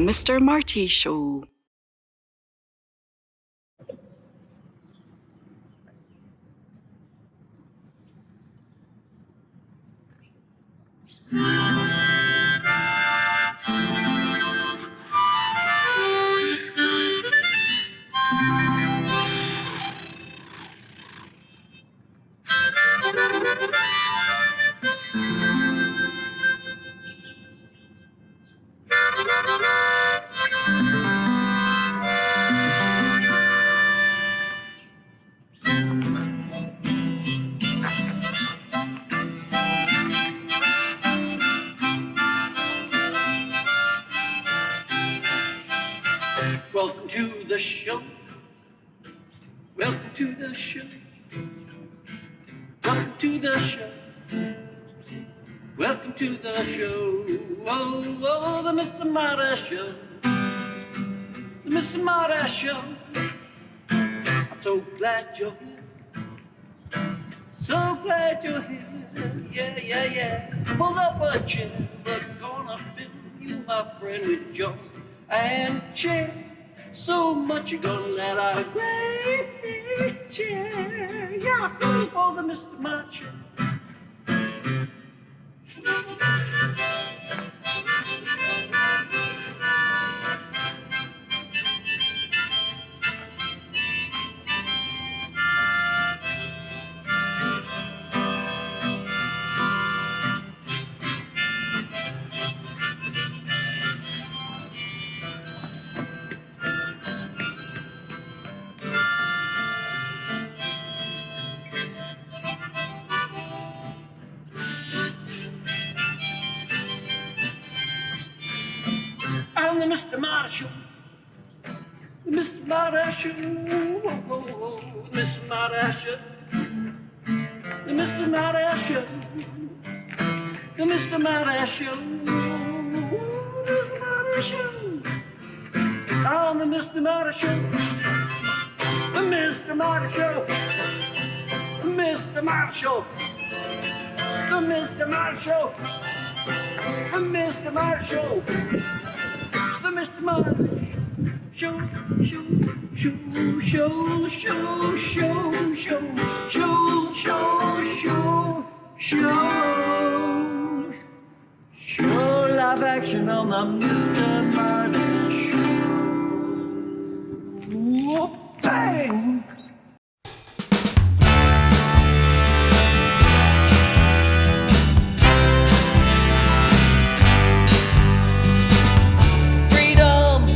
Mr. Marty Show. Welcome to the show. Welcome to the show. Welcome to the show. Welcome to the show. Oh, oh, the Mr. Marty Show. The Mr. Marty Show. I'm so glad you're here. So glad you're here. Yeah, yeah, yeah. Pull up a chair. We're gonna fill you, my friend, with joy and cheer. So much you're gonna let out a great cheer. Yeah, for the Mr. Marty Show. I'm the Mr. Marty Show. The Mr. Marty Show. Whoa, whoa, whoa. The Mr. Marty Show. The Mr. Marty Show. The Mr. Marty Show. The Mr. Marty Show. I'm the Mr. Marty Show. The Mr. Marty Show. The Mr. Marty Show. The Mr. Marty Show. The Mr. Marty Show. The Mr. Marty Show, show, show, show, show, show, show, show, show, show, show live action on the Mr. Marty Show. Whoop, bang!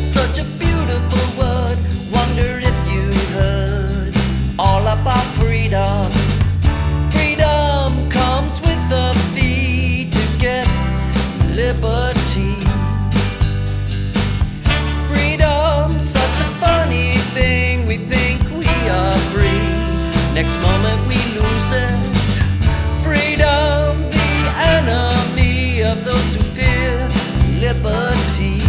Such a beautiful word. Wonder if you heard all about freedom. Freedom comes with the fee to get liberty. Freedom, such a funny thing. We think we are free, next moment we lose it. Freedom, the enemy of those who fear liberty.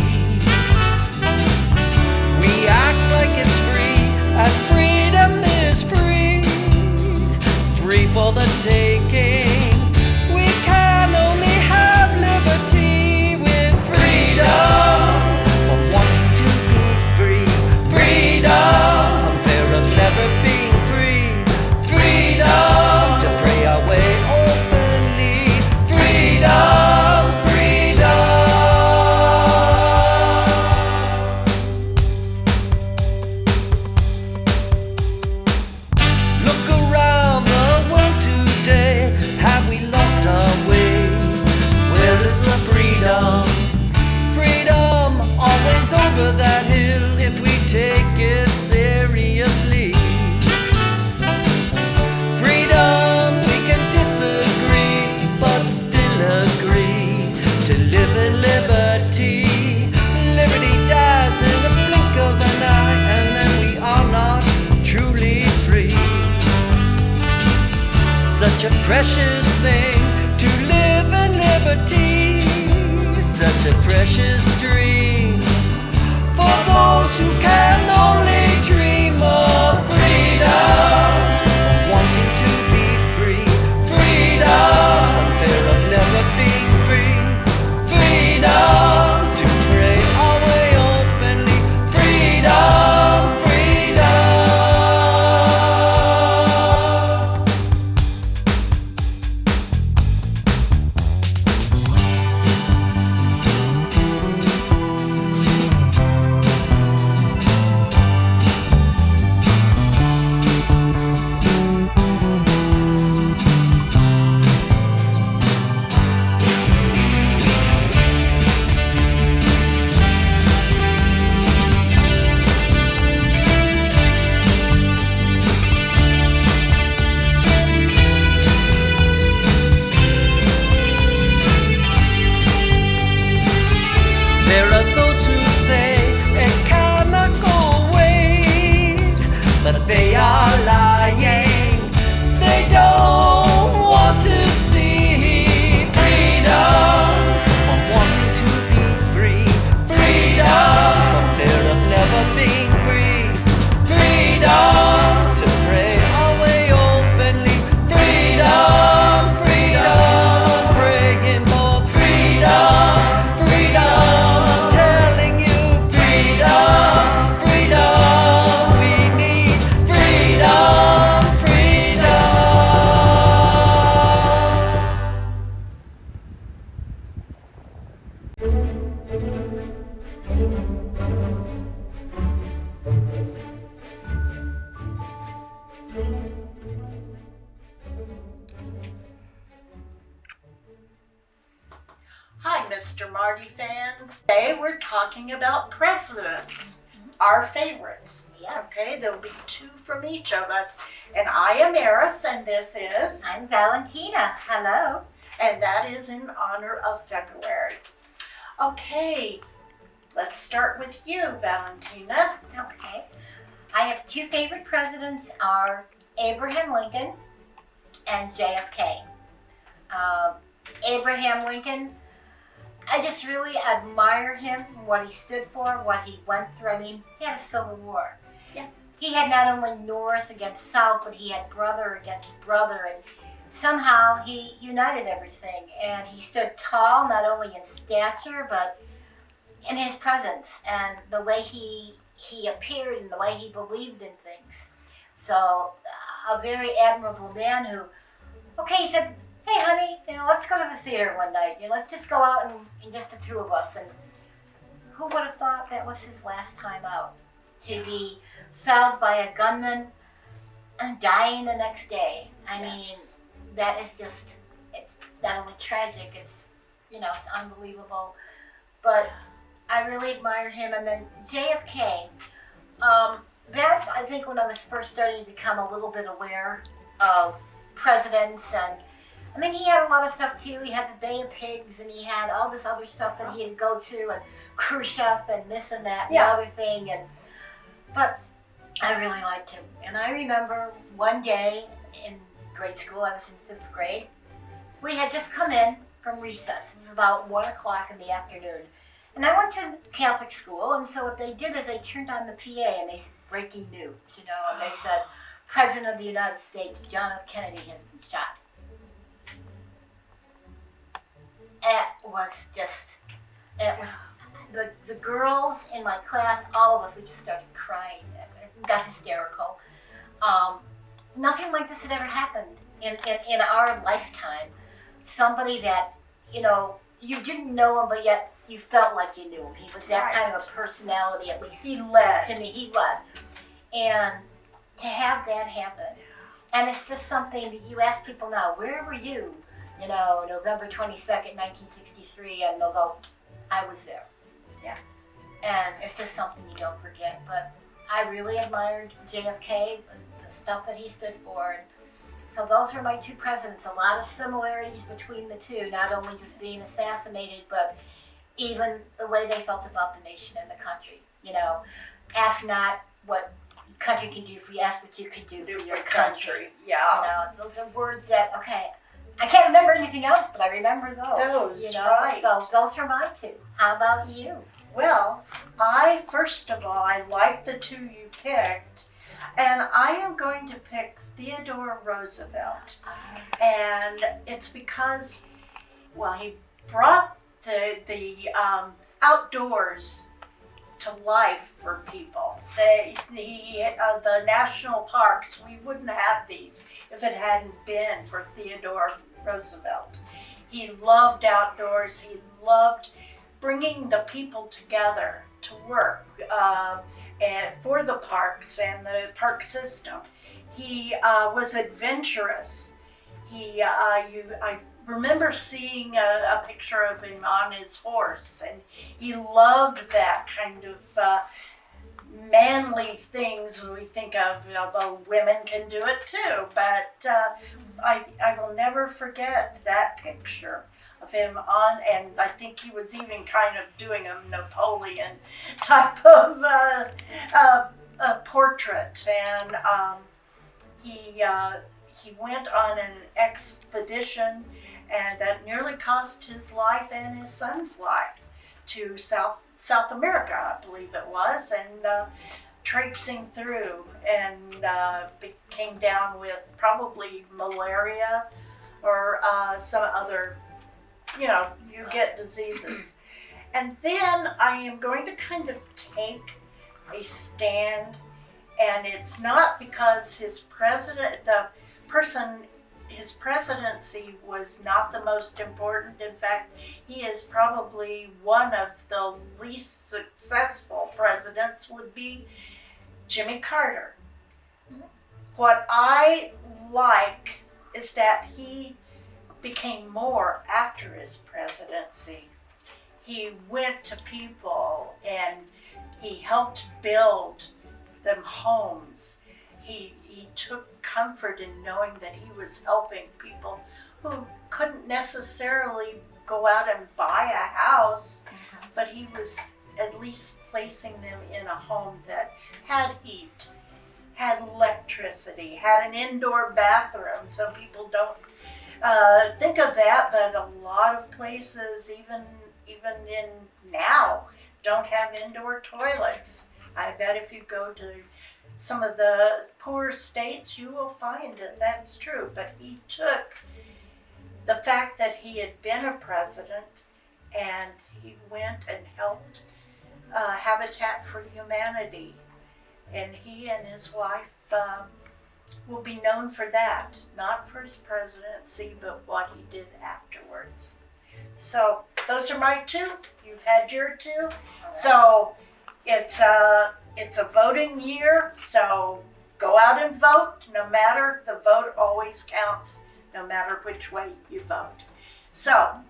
We act like it's free, and freedom is free. Free for the taking. We can only have liberty with freedom. For wanting to be free. Freedom from fear of never being free. Freedom to pray our way openly. Freedom. Freedom, always over that hill if we take it seriously. Freedom, we can disagree, but still agree to live in liberty. Liberty dies in the blink of an eye, and then we are not truly free. Such a precious thing to live in liberty. Such a precious dream for those who can only dream of freedom. Wanting to be free. Freedom from fear of never being free. Freedom to pray our way Mr. Marty fans. Today we're talking about presidents, our favorites. Yes. Okay, there'll be 2 from each of us. And I am Eris, and this is, I'm Valentina. Hello. and that is in honor of February. Okay, let's start with you, Valentina. Okay. I have 2 favorite presidents are Abraham Lincoln and JFK. Abraham Lincoln, I just really admire him, what he stood for, what he went through. I mean, he had a civil war. Yeah. He had not only North against South, but he had brother against brother, and somehow he united everything. And he stood tall, not only in stature, but in his presence and the way he appeared and the way he believed in things. So, a very admirable man who, okay, he said, hey honey, let's go to the theater one night. Let's just go out and just the 2 of us. And who would have thought that was his last time out? To be felled by a gunman and dying the next day. I mean, that is just, it's not only tragic, it's unbelievable. But I really admire him. And then JFK, that's, I think, when I was first starting to become a little bit aware of presidents. And I mean, he had a lot of stuff too. He had the Bay of Pigs, and he had all this other stuff that he had to go to, and Khrushchev, and this and that, and the other thing. But I really liked him. And I remember one day in grade school, I was in 5th grade, we had just come in from recess. It was about 1 o'clock in the afternoon. And I went to Catholic school, and so what they did is they turned on the PA, and they said, breaking news, and they said, President of the United States, John F. Kennedy, has been shot. It was the girls in my class, all of us, we just started crying. It got hysterical. Nothing like this had ever happened in our lifetime. Somebody that, you didn't know him, but yet you felt like you knew him. He was that kind of a personality, at least He led. to me. He led. And to have that happen, and it's just something that you ask people now, where were you? November 22nd, 1963, and they'll go, I was there. Yeah. And it's just something you don't forget. But I really admired JFK, the stuff that he stood for. And so those are my 2 presidents. A lot of similarities between the 2, not only just being assassinated, but even the way they felt about the nation and the country. Ask not what country can do for you, ask what you can do for your country. Yeah. Those are words that, okay, I can't remember anything else, but I remember those. Right. So those are my 2. How about you? Well, first of all, I like the 2 you picked, and I am going to pick Theodore Roosevelt. And it's because, he brought the outdoors to life for people. The national parks, we wouldn't have these if it hadn't been for Theodore Roosevelt. He loved outdoors. He loved bringing the people together to work and for the parks and the park system. He was adventurous. I remember seeing a picture of him on his horse, and he loved that kind of manly things we think of, although women can do it too. But I will never forget that picture of him on, and I think he was even kind of doing a Napoleon type of a portrait, and he went on an expedition, and that nearly cost his life and his son's life to South America, I believe it was, and traipsing through, and came down with probably malaria or some other, you get diseases. And then I am going to kind of take a stand, and it's not because his presidency was not the most important. In fact, he is probably one of the least successful presidents, would be Jimmy Carter. What I like is that he became more after his presidency. he went to people and he helped build them homes. He took comfort in knowing that he was helping people who couldn't necessarily go out and buy a house, but he was at least placing them in a home that had heat, had electricity, had an indoor bathroom. Some people don't think of that, but a lot of places, even in now, don't have indoor toilets. I bet if you go to some of the poorer states, you will find that that's true. But he took the fact that he had been a president and he went and helped Habitat for Humanity. And he and his wife will be known for that, not for his presidency, but what he did afterwards. So those are my two. You've had your two. So it's a voting year, so go out and vote. No matter, the vote always counts, no matter which way you vote. So,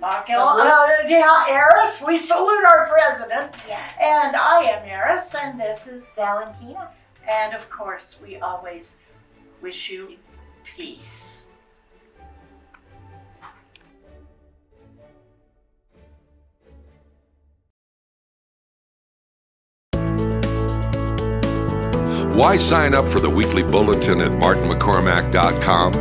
Eris, we salute our president. Yeah. And I am Eris, and this is Valentina. And of course, we always wish you peace. Why sign up for the weekly bulletin at martinmccormack.com?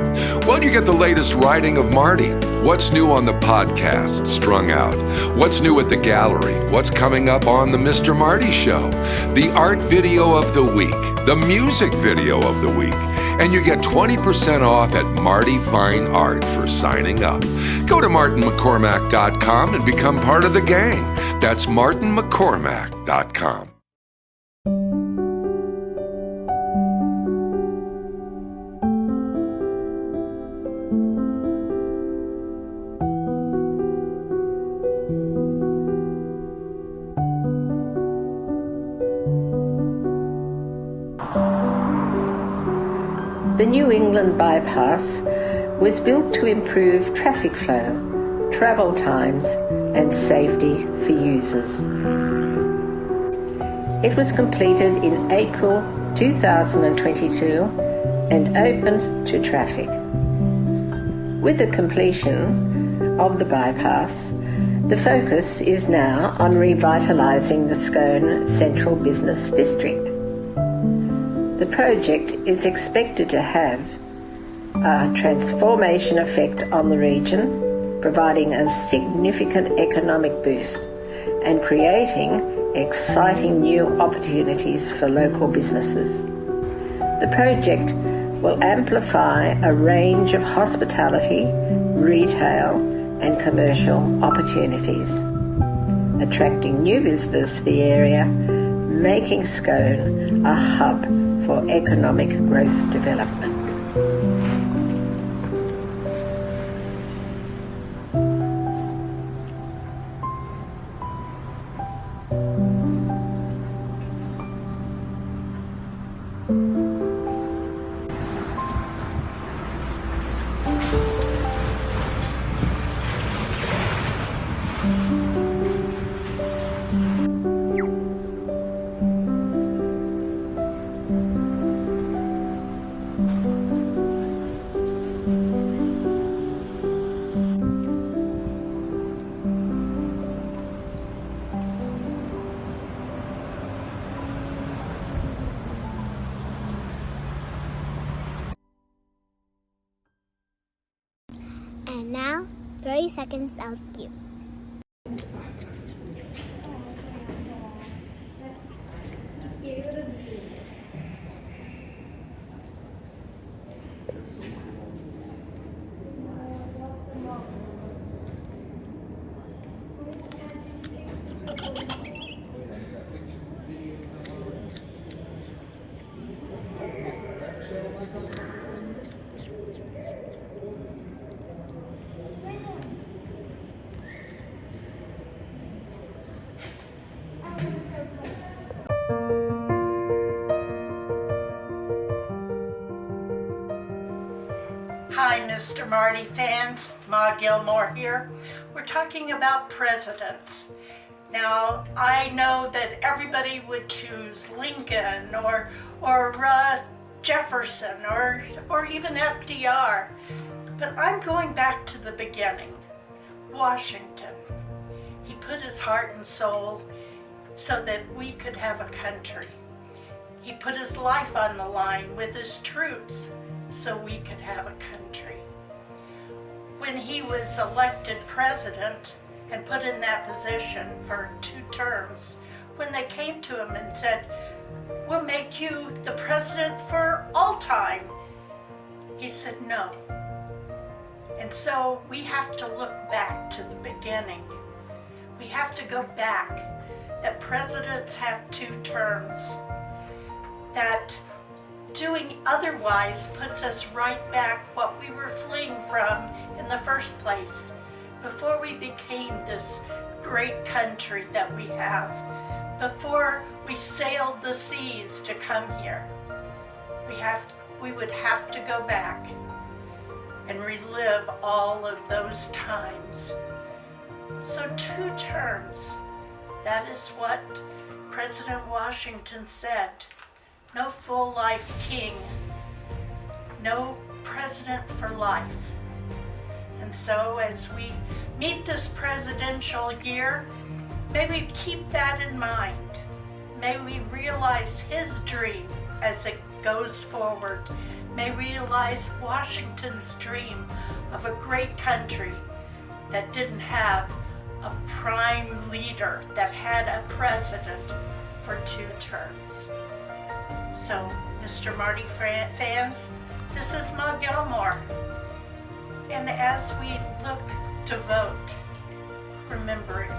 Well, you get the latest writing of Marty. What's new on the podcast, Strung Out? What's new at the gallery? What's coming up on the Mr. Marty Show? The art video of the week, the music video of the week. And you get 20% off at Marty Fine Art for signing up. Go to martinmccormack.com and become part of the gang. That's martinmccormack.com. The New England bypass was built to improve traffic flow, travel times, and safety for users. It was completed in April 2022 and opened to traffic. With the completion of the bypass, the focus is now on revitalising the Scone Central Business District. The project is expected to have a transformation effect on the region, providing a significant economic boost and creating exciting new opportunities for local businesses. The project will amplify a range of hospitality, retail, and commercial opportunities, attracting new visitors to the area, making Scone a hub for economic growth development. And now, 30 seconds of cue. Mr. Marty fans, Ma Gilmore here. We're talking about presidents. Now, I know that everybody would choose Lincoln or Jefferson or even FDR, but I'm going back to the beginning. Washington. He put his heart and soul so that we could have a country. He put his life on the line with his troops so we could have a country. When he was elected president and put in that position for 2 terms, when they came to him and said, "We'll make you the president for all time," he said no. And so we have to look back to the beginning. We have to go back, that presidents have 2 terms, that doing otherwise puts us right back what we were fleeing from in the first place, before we became this great country that we have, before we sailed the seas to come here. We would have to go back and relive all of those times. So 2 terms, that is what President Washington said. No full life king, no president for life. And so as we meet this presidential year, may we keep that in mind. May we realize his dream as it goes forward. May we realize Washington's dream of a great country that didn't have a prime leader, that had a president for 2 terms. So, Mr. Marty fans, this is Ma Gilmore. And as we look to vote, remembering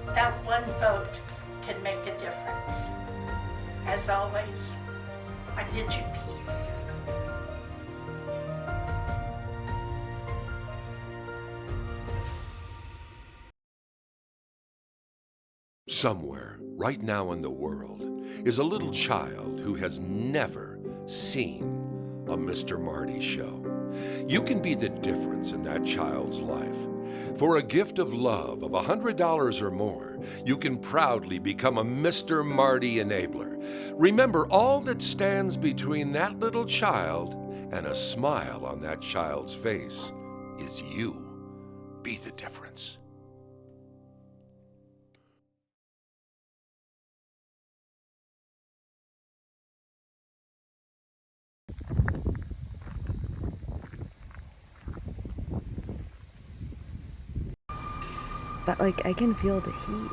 that one vote can make a difference. As always, I bid you peace. Somewhere, right now in the world, is a little child who has never seen a Mr. Marty show. You can be the difference in that child's life. For a gift of love of $100 or more, you can proudly become a Mr. Marty enabler. Remember, all that stands between that little child and a smile on that child's face is you. Be the difference. But like, I can feel the heat.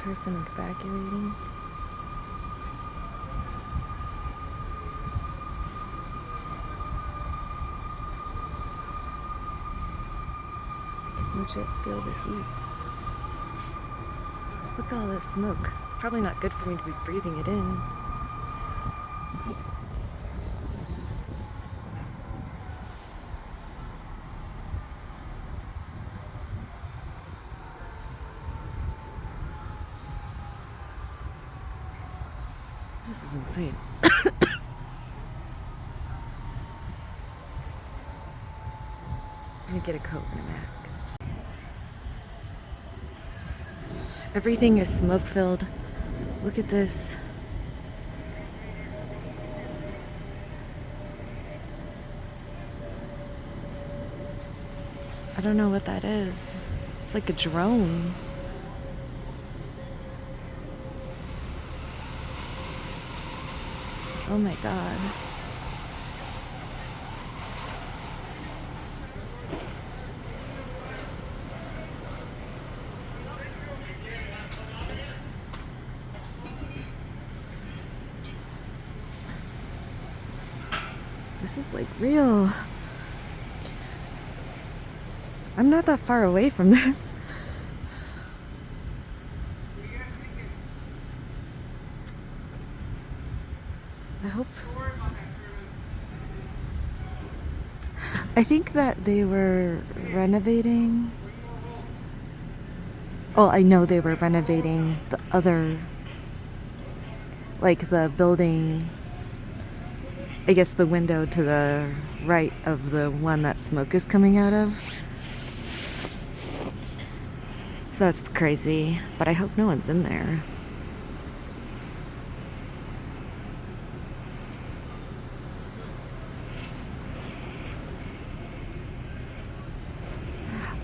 Person evacuating. I can legit feel the heat. Look at all this smoke. It's probably not good for me to be breathing it in. This is insane. I'm gonna get a coat and a mask. Everything is smoke-filled. Look at this. I don't know what that is. It's like a drone. Oh my God. This is like real. I'm not that far away from this. I hope. I think that they were renovating Well, I know they were renovating the other, like the building, I guess the window to the right of the one that smoke is coming out of. So that's crazy, but I hope no one's in there.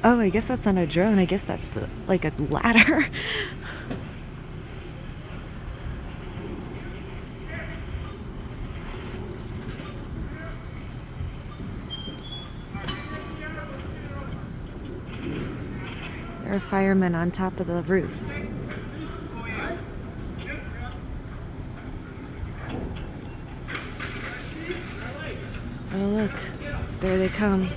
Oh, I guess that's not a drone. I guess that's like a ladder. There are firemen on top of the roof. Oh, look. There they come.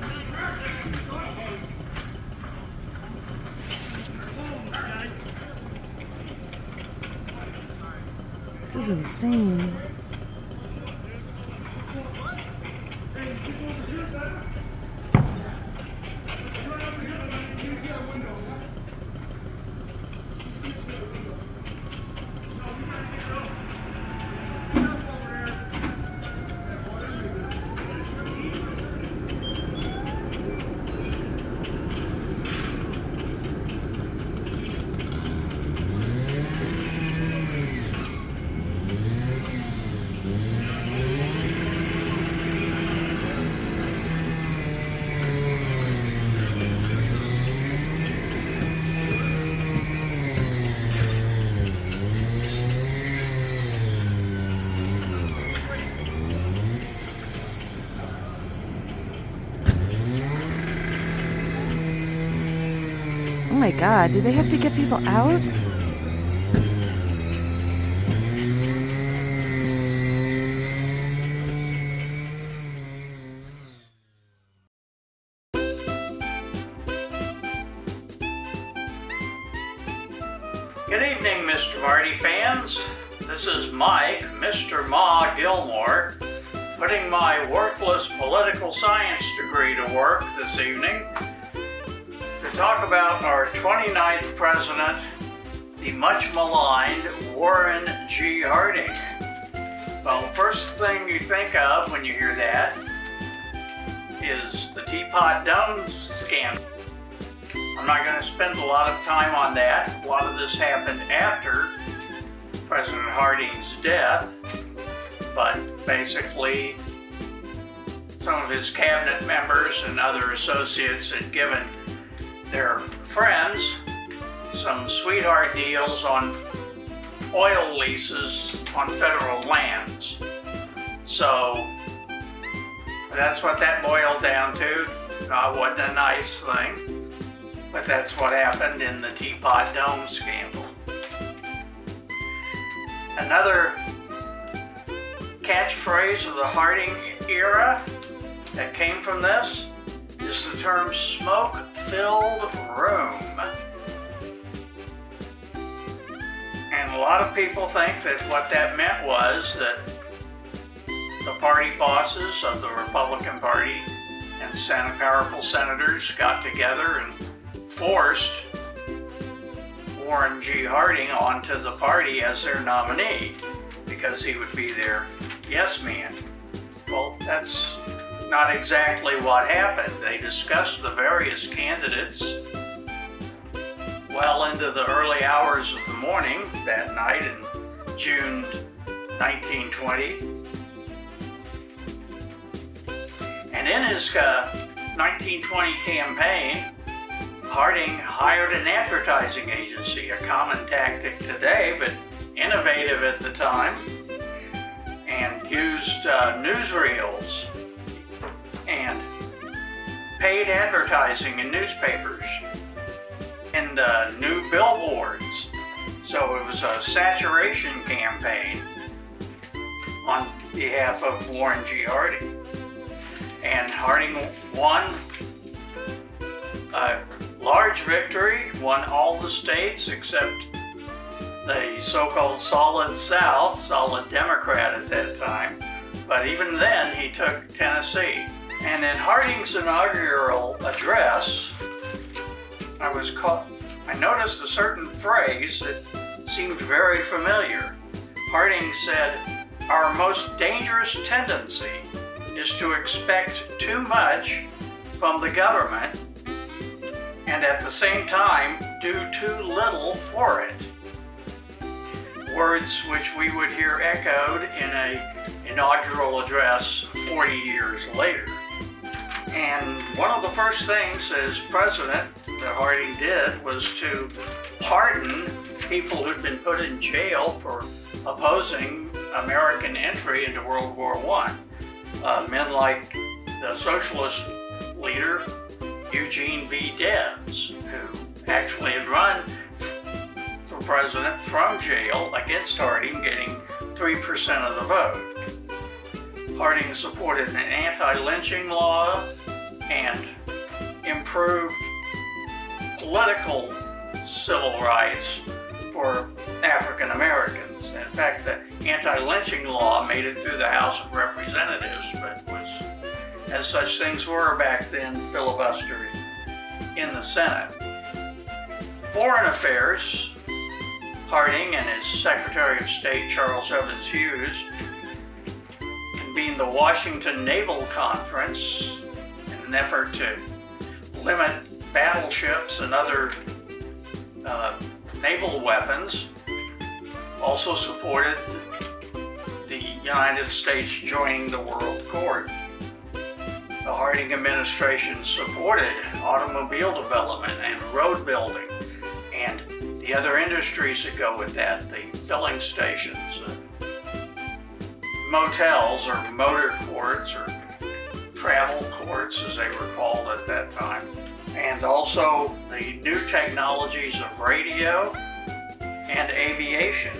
This is insane. Oh my god, do they have to get people out? Good evening, Mr. Marty fans. This is Mike, Mr. Ma Gilmore, putting my worthless political science degree to work this evening to talk about our 29th president, the much maligned Warren G. Harding. Well, first thing you think of when you hear that is the Teapot Dome scandal. I'm not going to spend a lot of time on that. A lot of this happened after President Harding's death, but basically some of his cabinet members and other associates had given their friends some sweetheart deals on oil leases on federal lands. So that's what that boiled down to. It wasn't a nice thing, but that's what happened in the Teapot Dome scandal. Another catchphrase of the Harding era that came from this is the term smoke-filled room. And a lot of people think that what that meant was that the party bosses of the Republican Party and powerful senators got together and forced Warren G. Harding onto the party as their nominee because he would be their yes man. Well, that's not exactly what happened. They discussed the various candidates well into the early hours of the morning that night in June 1920. And in his 1920 campaign, Harding hired an advertising agency, a common tactic today, but innovative at the time, and used newsreels and paid advertising in newspapers and new billboards. So it was a saturation campaign on behalf of Warren G. Harding. And Harding won a large victory, won all the states except the so-called Solid South, Solid Democrat at that time. But even then, he took Tennessee. And in Harding's inaugural address, I was I noticed a certain phrase that seemed very familiar. Harding said, "Our most dangerous tendency is to expect too much from the government and at the same time do too little for it." Words which we would hear echoed in an inaugural address 40 years later. And one of the first things as president that Harding did was to pardon people who'd been put in jail for opposing American entry into World War I. Men like the socialist leader Eugene V. Debs, who actually had run for president from jail against Harding, getting 3% of the vote. Harding supported an anti-lynching law and improved political civil rights for African Americans. In fact, the anti-lynching law made it through the House of Representatives, but was, as such things were back then, filibustered in the Senate. Foreign Affairs, Harding and his Secretary of State, Charles Evans Hughes, convened the Washington Naval Conference in an effort to limit battleships and other naval weapons. Also supported the United States joining the World Court. The Harding administration supported automobile development and road building and the other industries that go with that, the filling stations, motels or motor courts or travel courts as they were called at that time, and also the new technologies of radio and aviation.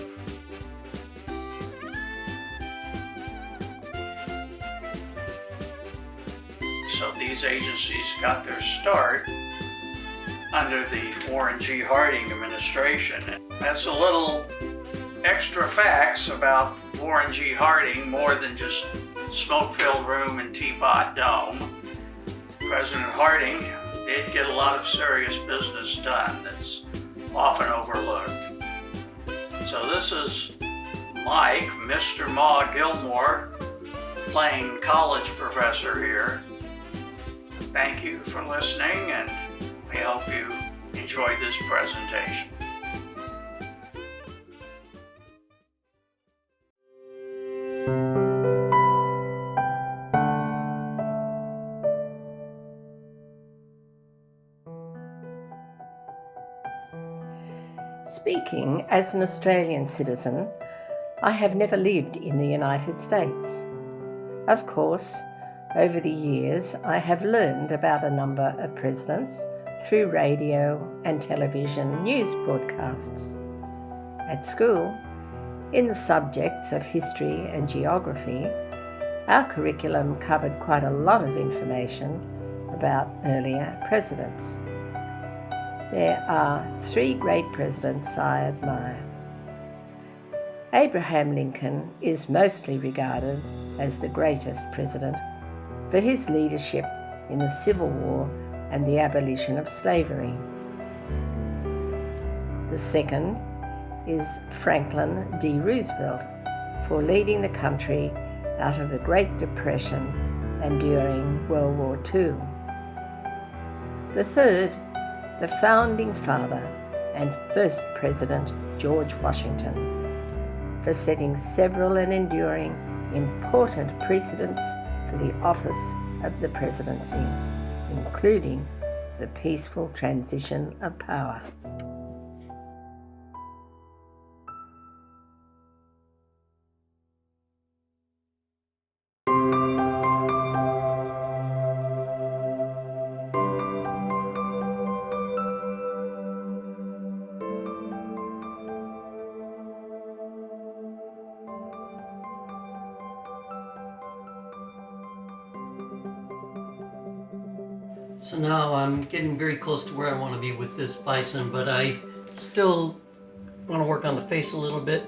So these agencies got their start under the Warren G. Harding administration. That's a little extra facts about Warren G. Harding, more than just smoke-filled room and teapot dome. President Harding did get a lot of serious business done that's often overlooked. So this is Mike, Mr. Ma Gilmore, playing college professor here. Thank you for listening, and we hope you enjoyed this presentation. Speaking as an Australian citizen, I have never lived in the United States. Of course, over the years, I have learned about a number of presidents through radio and television news broadcasts. At school, in the subjects of history and geography, our curriculum covered quite a lot of information about earlier presidents. There are 3 great presidents I admire. Abraham Lincoln is mostly regarded as the greatest president for his leadership in the Civil War and the abolition of slavery. The second is Franklin D. Roosevelt for leading the country out of the Great Depression and during World War II. The third, the founding father and first president, George Washington, for setting several and enduring important precedents for the office of the presidency, including the peaceful transition of power. So now I'm getting very close to where I want to be with this bison, but I still want to work on the face a little bit.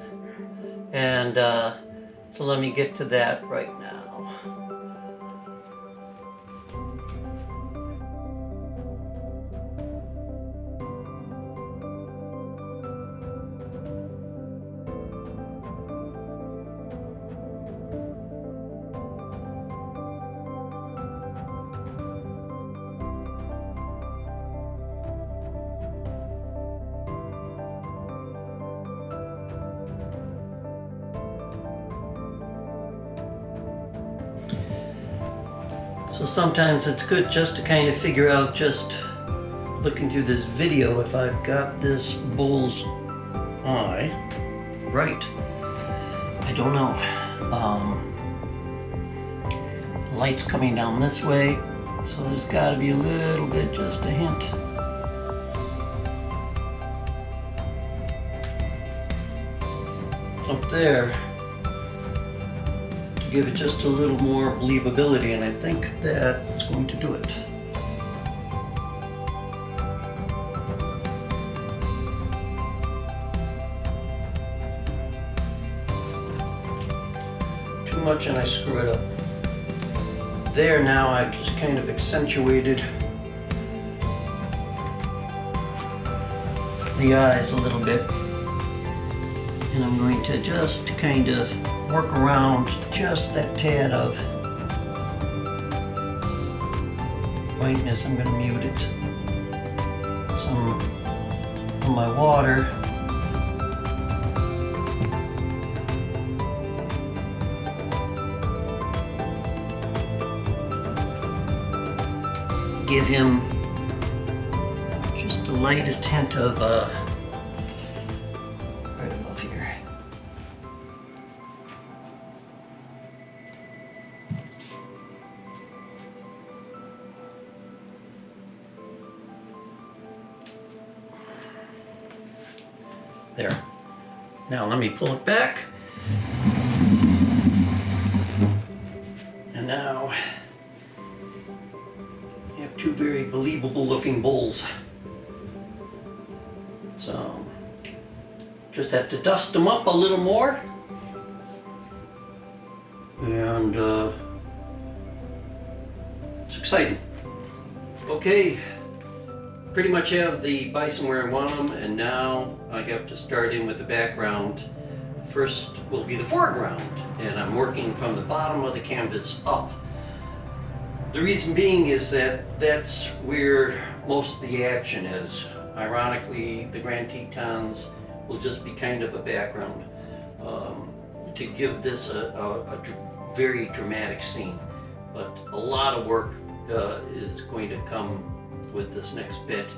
And so let me get to that right now. So sometimes it's good just to kind of figure out, just looking through this video, if I've got this bull's eye right. I don't know. Light's coming down this way, so there's got to be a little bit, just a hint. Up there, to give it just a little more believability, and I think that's going to do it. Too much and I screw it up. There, now I've just kind of accentuated the eyes a little bit. And I'm going to just kind of work around just that tad of whiteness. I'm going to mute it. Some of my water. Give him just the lightest hint of right above here. There. Now let me pull it back. And now two very believable looking bulls. So just have to dust them up a little more, and it's exciting. Okay, pretty much have the bison where I want them, and now I have to start in with the background. First will be the foreground, and I'm working from the bottom of the canvas up. The reason being is that that's where most of the action is. Ironically, the Grand Tetons will just be kind of a background to give this a very dramatic scene. But a lot of work is going to come with this next bit,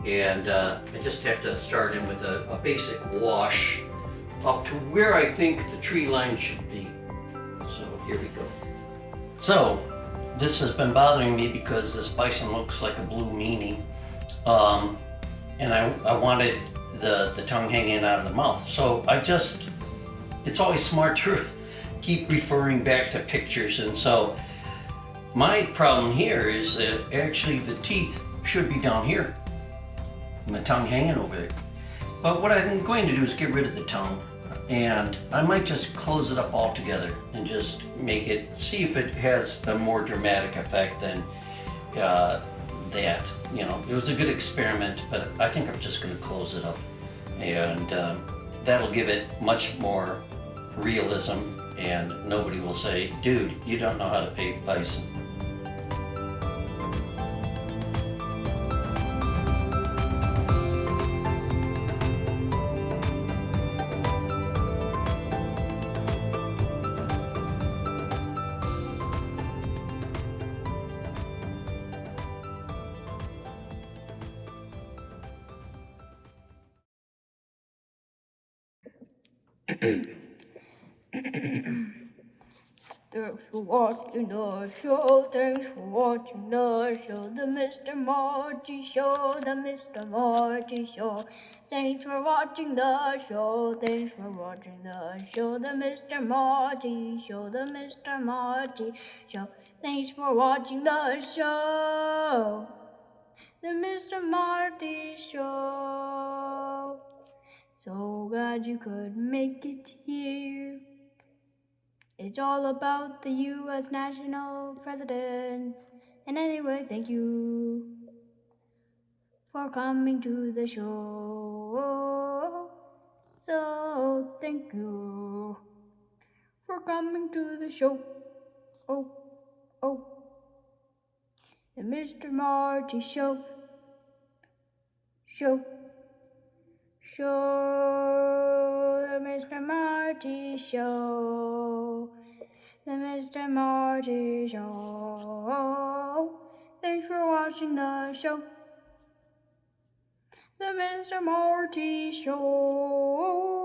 and I just have to start in with a basic wash up to where I think the tree line should be. So here we go. So this has been bothering me because this bison looks like a blue meanie, and I wanted the tongue hanging out of the mouth. So it's always smart to keep referring back to pictures, and so my problem here is that actually the teeth should be down here and the tongue hanging over there. But what I'm going to do is get rid of the tongue, and I might just close it up altogether and just make it, see if it has a more dramatic effect than that. You know, it was a good experiment, but I think I'm just going to close it up, and that'll give it much more realism, and nobody will say, dude, you don't know how to paint bison. Thanks for watching the show, thanks for watching the show, the Mr. Marty Show, the Mr. Marty Show. Thanks for watching the show, thanks for watching the show, the Mr. Marty Show, the Mr. Marty Show. Thanks for watching the show, the Mr. Marty Show. So glad you could make it here. It's all about the U.S. national presidents. And anyway, thank you for coming to the show. So thank you for coming to the show. Oh, the Mr. Marty Show. The Mr. Marty Show. The The Mr. Marty Show. Thanks for watching the show. The Mr. Marty Show.